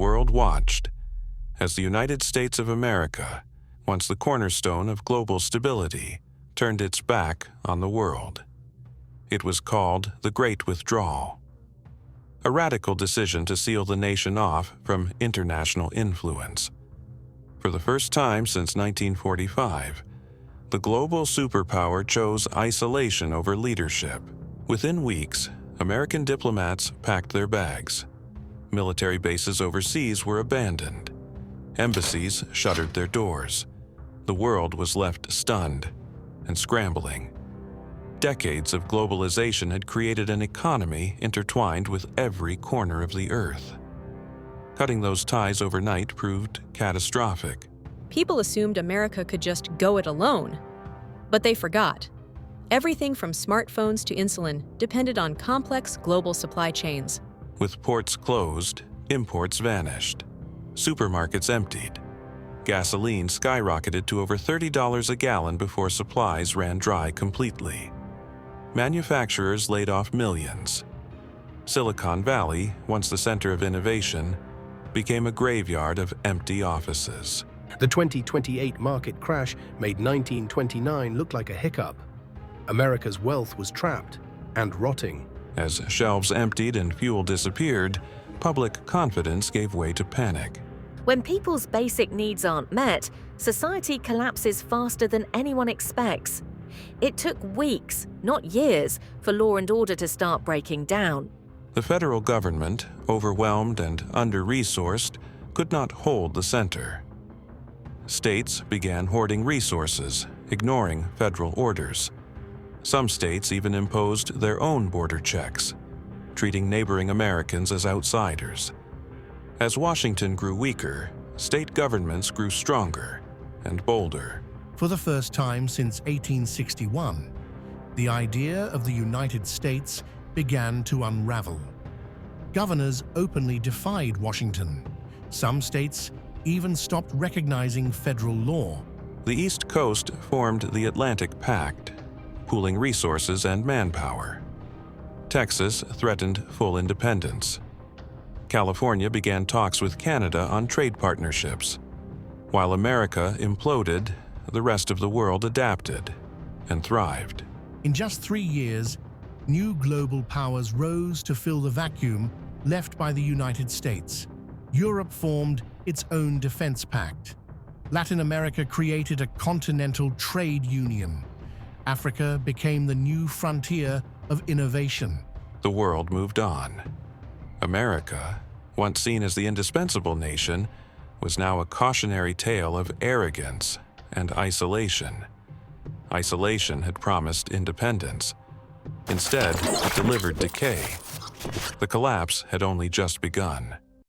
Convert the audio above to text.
world watched as the United States of America, once the cornerstone of global stability, turned its back on the world. It was called the Great Withdrawal, a radical decision to seal the nation off from international influence. For the first time since 1945, the global superpower chose isolation over leadership. Within weeks, American diplomats packed their bags. Military bases overseas were abandoned. Embassies shuttered their doors. The world was left stunned and scrambling. Decades of globalization had created an economy intertwined with every corner of the earth. Cutting those ties overnight proved catastrophic. People assumed America could just go it alone. But they forgot. Everything from smartphones to insulin depended on complex global supply chains. With ports closed, imports vanished. Supermarkets emptied. Gasoline skyrocketed to over $30 a gallon before supplies ran dry completely. Manufacturers laid off millions. Silicon Valley, once the center of innovation, became a graveyard of empty offices. The 2028 market crash made 1929 look like a hiccup. America's wealth was trapped and rotting. As shelves emptied and fuel disappeared, public confidence gave way to panic. When people's basic needs aren't met, society collapses faster than anyone expects. It took weeks, not years, for law and order to start breaking down. The federal government, overwhelmed and under-resourced, could not hold the center. States began hoarding resources, ignoring federal orders. Some states even imposed their own border checks, treating neighboring Americans as outsiders. As Washington grew weaker, state governments grew stronger and bolder. For the first time since 1861, the idea of the United States began to unravel. Governors openly defied Washington. Some states even stopped recognizing federal law. The East Coast formed the Atlantic Pact, pooling resources and manpower. Texas threatened full independence. California began talks with Canada on trade partnerships. While America imploded, the rest of the world adapted and thrived. In just 3 years, new global powers rose to fill the vacuum left by the United States. Europe formed its own defense pact. Latin America created a continental trade union. Africa became the new frontier of innovation. The world moved on. America, once seen as the indispensable nation, was now a cautionary tale of arrogance and isolation. Isolation had promised independence. Instead, it delivered decay. The collapse had only just begun.